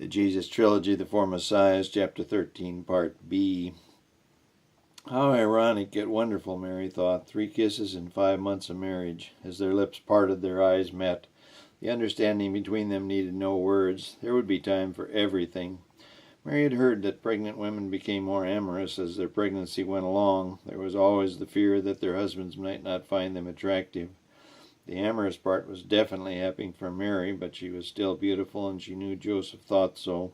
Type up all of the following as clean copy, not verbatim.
The Jesus Trilogy, The Four Messiahs, Chapter 13, Part B. How ironic yet wonderful, Mary thought. 3 kisses in 5 months of marriage. As their lips parted, their eyes met. The understanding between them needed no words. There would be time for everything. Mary had heard that pregnant women became more amorous as their pregnancy went along. There was always the fear that their husbands might not find them attractive. The amorous part was definitely happening for Mary, but she was still beautiful, and she knew Joseph thought so.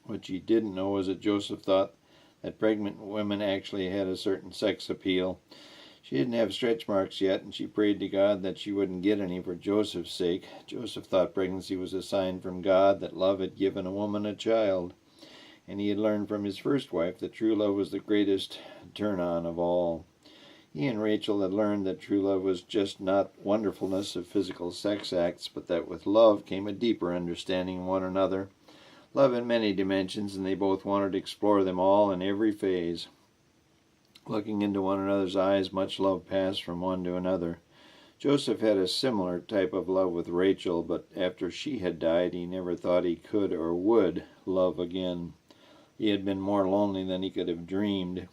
What she didn't know was that Joseph thought that pregnant women actually had a certain sex appeal. She didn't have stretch marks yet, and she prayed to God that she wouldn't get any for Joseph's sake. Joseph thought pregnancy was a sign from God that love had given a woman a child, and he had learned from his first wife that true love was the greatest turn-on of all. He and Rachel had learned that true love was just not wonderfulness of physical sex acts, but that with love came a deeper understanding of one another. Love in many dimensions, and they both wanted to explore them all in every phase. Looking into one another's eyes, much love passed from one to another. Joseph had a similar type of love with Rachel, but after she had died, he never thought he could or would love again. He had been more lonely than he could have dreamed.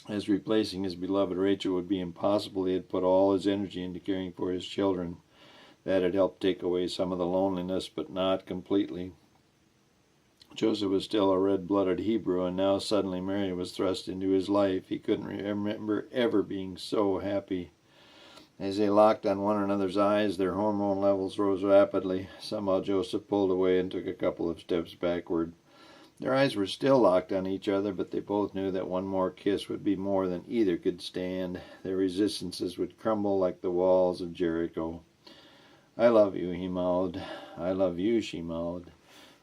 As replacing his beloved Rachel would be impossible, he had put all his energy into caring for his children. That had helped take away some of the loneliness, but not completely. Joseph was still a red-blooded Hebrew, and now suddenly Mary was thrust into his life. He couldn't remember ever being so happy. As they locked on one another's eyes, their hormone levels rose rapidly. Somehow Joseph pulled away and took a couple of steps backward. Their eyes were still locked on each other, but they both knew that one more kiss would be more than either could stand. Their resistances would crumble like the walls of Jericho. "I love you," he mouthed. "I love you," she mouthed.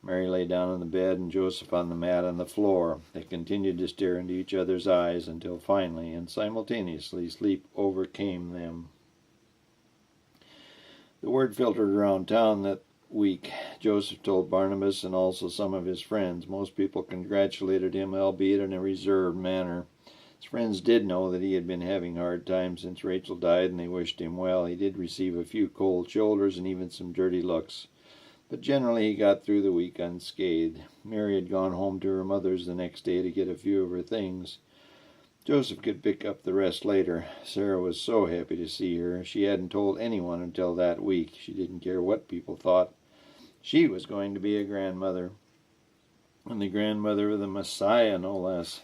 Mary lay down on the bed and Joseph on the mat on the floor. They continued to stare into each other's eyes until finally and simultaneously sleep overcame them. The word filtered around town that week. Joseph told Barnabas and also some of his friends. Most people congratulated him, albeit in a reserved manner. His friends did know that he had been having a hard time since Rachel died, and they wished him well. He did receive a few cold shoulders and even some dirty looks, but generally he got through the week unscathed. Mary had gone home to her mother's the next day to get a few of her things. Joseph could pick up the rest later. Sarah was so happy to see her. She hadn't told anyone until that week. She didn't care what people thought. She was going to be a grandmother, and the grandmother of the Messiah, no less.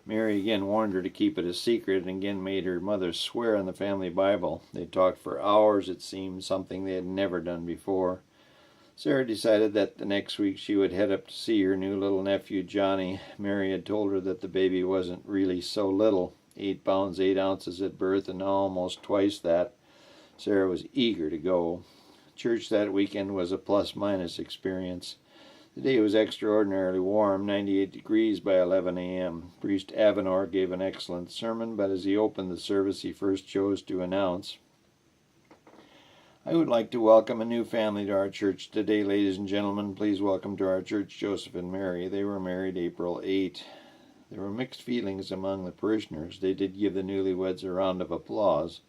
Mary again warned her to keep it a secret, and again made her mother swear on the family Bible. They talked for hours, it seemed, something they had never done before. Sarah decided that the next week she would head up to see her new little nephew, Johnny. Mary had told her that the baby wasn't really so little, 8 pounds 8 ounces at birth, and now almost twice that. Sarah was eager to go. Church that weekend was a plus-minus experience. The day was extraordinarily warm, 98 degrees by 11 a.m. Priest Avenor gave an excellent sermon, but as he opened the service, he first chose to announce, "I would like to welcome a new family to our church today, ladies and gentlemen. Please welcome to our church Joseph and Mary. They were married April 8. There were mixed feelings among the parishioners. They did give the newlyweds a round of applause.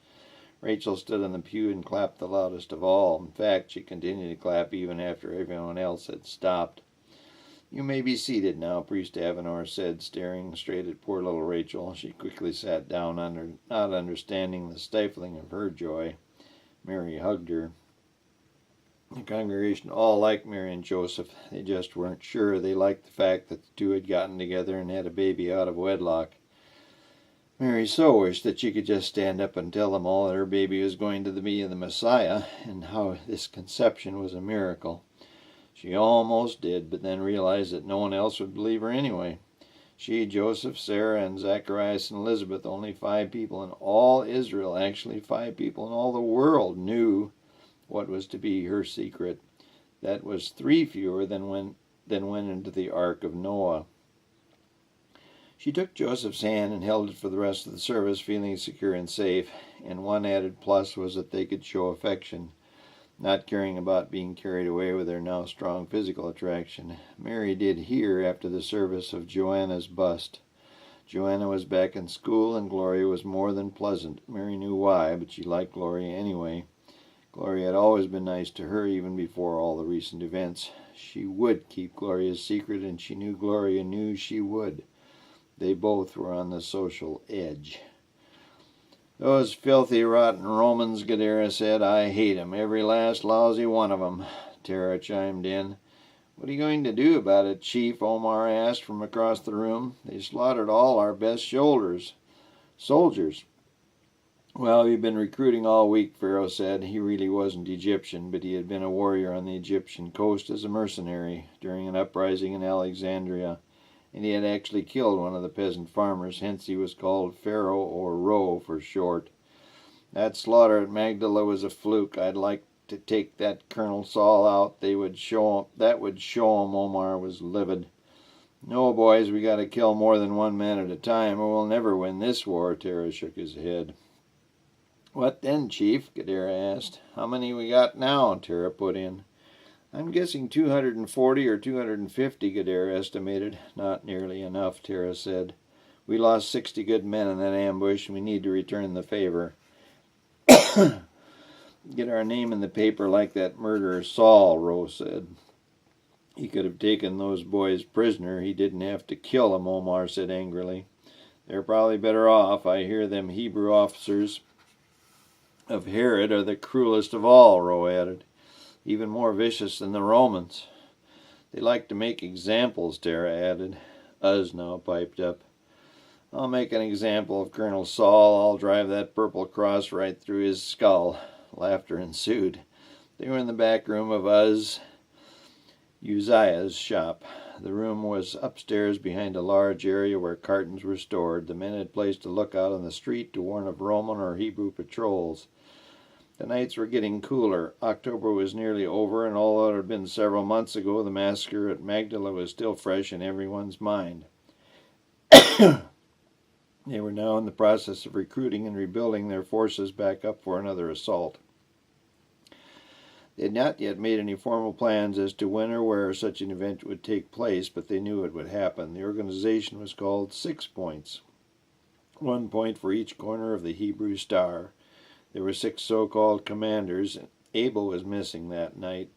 Rachel stood on the pew and clapped the loudest of all. In fact, she continued to clap even after everyone else had stopped. "You may be seated now," Priest Avenor said, staring straight at poor little Rachel. She quickly sat down, not understanding the stifling of her joy. Mary hugged her. The congregation all liked Mary and Joseph. They just weren't sure. They liked the fact that the two had gotten together and had a baby out of wedlock. Mary so wished that she could just stand up and tell them all that her baby was going to be the Messiah, and how this conception was a miracle. She almost did, but then realized that no one else would believe her anyway. She, Joseph, Sarah, and Zacharias and Elizabeth, only 5 people in all Israel, actually 5 people in all the world, knew what was to be her secret. That was 3 fewer than went into the Ark of Noah. She took Joseph's hand and held it for the rest of the service, feeling secure and safe, and one added plus was that they could show affection, not caring about being carried away with their now strong physical attraction. Mary did hear after the service of Joanna's bust. Joanna was back in school, and Gloria was more than pleasant. Mary knew why, but she liked Gloria anyway. Gloria had always been nice to her, even before all the recent events. She would keep Gloria's secret, and she knew Gloria knew she would. They both were on the social edge. "Those filthy, rotten Romans," Gadara said. "I hate 'em, every last lousy one of 'em." Tara chimed in. "What are you going to do about it, Chief?" Omar asked from across the room. "They slaughtered all our best soldiers." "Well, we've been recruiting all week," Pharaoh said. He really wasn't Egyptian, but he had been a warrior on the Egyptian coast as a mercenary during an uprising in Alexandria, and he had actually killed one of the peasant farmers, hence he was called Pharaoh, or Ro for short. "That slaughter at Magdala was a fluke. I'd like to take that Colonel Saul out. That would show 'em." Omar was livid. "No, boys, we got to kill more than one man at a time, or we'll never win this war." Tara shook his head. "What then, Chief?" Gadara asked. "How many we got now?" Tara put in. "I'm guessing 240 or 250, Gadara estimated. "Not nearly enough," Tara said. "We lost 60 good men in that ambush, and we need to return the favor. Get our name in the paper like that murderer Saul," Rose said. "He could have taken those boys prisoner. He didn't have to kill them," Omar said angrily. "They're probably better off. I hear them Hebrew officers of Herod are the cruelest of all," Ro added. "Even more vicious than the Romans." "They like to make examples," Tara added. Uz now piped up. "I'll make an example of Colonel Saul. I'll drive that purple cross right through his skull." Laughter ensued. They were in the back room of Uzziah's shop. The room was upstairs behind a large area where cartons were stored. The men had placed a lookout on the street to warn of Roman or Hebrew patrols. The nights were getting cooler. October was nearly over, and although it had been several months ago, the massacre at Magdala was still fresh in everyone's mind. They were now in the process of recruiting and rebuilding their forces back up for another assault. They had not yet made any formal plans as to when or where such an event would take place, but they knew it would happen. The organization was called 6 Points, 1 point for each corner of the Hebrew star. There were 6 so-called commanders. Abel was missing that night.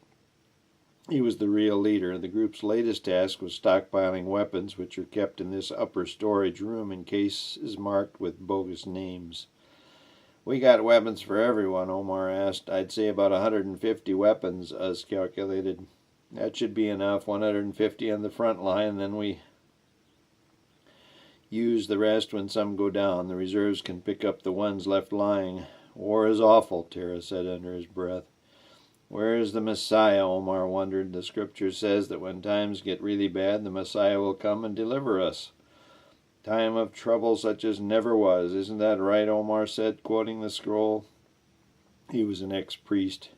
He was the real leader. The group's latest task was stockpiling weapons, which are kept in this upper storage room in cases marked with bogus names. "We got weapons for everyone?" Omar asked. "I'd say about 150 weapons," Uz calculated. "That should be enough. 150 on the front line, then we use the rest when some go down. The reserves can pick up the ones left lying." "War is awful," Tara said under his breath. "Where is the Messiah?" Omar wondered. "The scripture says that when times get really bad, the Messiah will come and deliver us. Time of trouble such as never was. Isn't that right?" Omar said, quoting the scroll. He was an ex-priest.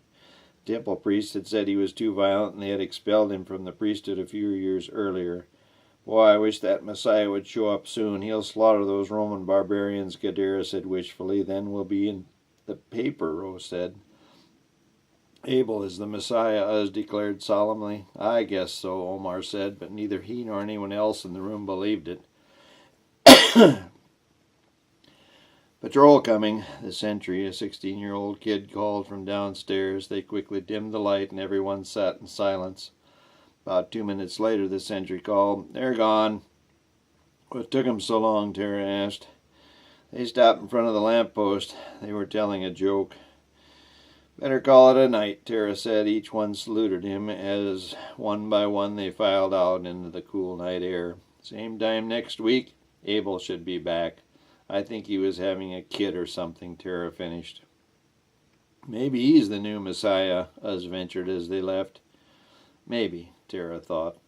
Temple priests had said he was too violent, and they had expelled him from the priesthood a few years earlier. "Boy, I wish that Messiah would show up soon. He'll slaughter those Roman barbarians," Gadara said wishfully. "Then we'll be in the paper," Rose said. "Abel is the Messiah," Uz declared solemnly. "I guess so," Omar said, but neither he nor anyone else in the room believed it. "Patrol coming," the sentry, a 16-year-old kid, called from downstairs. They quickly dimmed the light, and everyone sat in silence. About 2 minutes later, the sentry called, "They're gone." "What took 'em so long?" Tara asked. "They stopped in front of the lamppost. They were telling a joke." "Better call it a night," Tara said. Each one saluted him as, one by one, they filed out into the cool night air. "Same time next week. Abel should be back. I think he was having a kid or something," Tara finished. "Maybe he's the new Messiah," Uz ventured as they left. "Maybe," Tara thought.